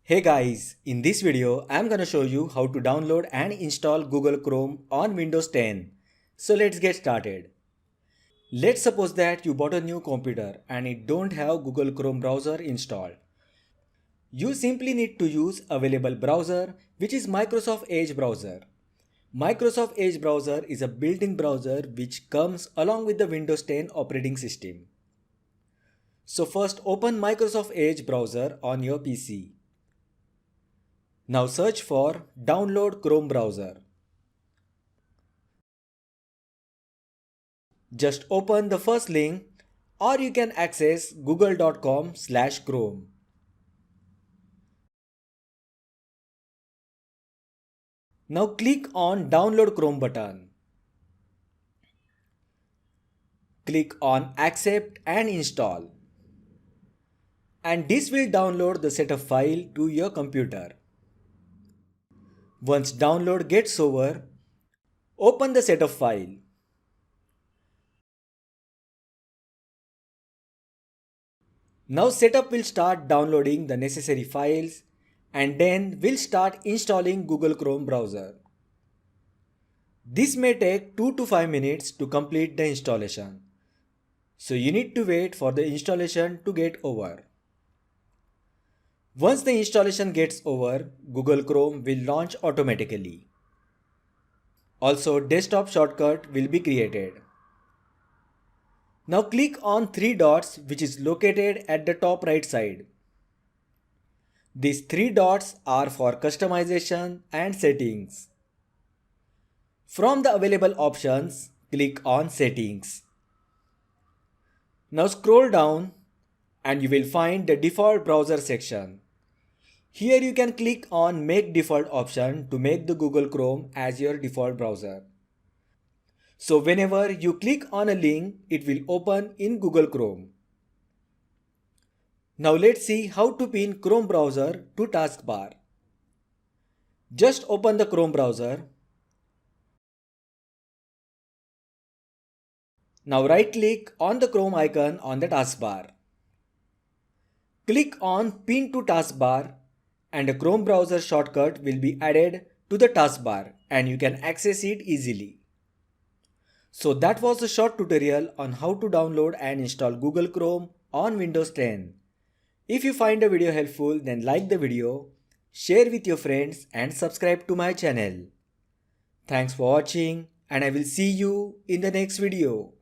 Hey guys, in this video I'm gonna show you how to download and install Google Chrome on Windows 10. So let's get started. Let's suppose that you bought a new computer and it don't have Google Chrome browser installed. You simply need to use available browser, which is Microsoft Edge browser. Microsoft Edge browser is a built-in browser which comes along with the Windows 10 operating system. So first open Microsoft Edge browser on your PC. Now search for Download Chrome browser. Just open the first link or you can access google.com/chrome. Now click on Download Chrome button. Click on Accept and Install. And this will download the setup file to your computer. Once download gets over, open the setup file. Now setup will start downloading the necessary files and then will start installing Google Chrome browser. This may take 2 to 5 minutes to complete the installation. So you need to wait for the installation to get over. Once the installation gets over, Google Chrome will launch automatically. Also, desktop shortcut will be created. Now click on three dots which is located at the top right side. These three dots are for customization and settings. From the available options, click on Settings. Now scroll down and you will find the default browser section. Here you can click on Make Default option to make the Google Chrome as your default browser. So whenever you click on a link, it will open in Google Chrome. Now let's see how to pin Chrome browser to taskbar. Just open the Chrome browser. Now right click on the Chrome icon on the taskbar. Click on Pin to taskbar and a Chrome browser shortcut will be added to the taskbar and you can access it easily. So that was a short tutorial on how to download and install Google Chrome on Windows 10. If you find the video helpful, then like the video, share with your friends and subscribe to my channel. Thanks for watching and I will see you in the next video.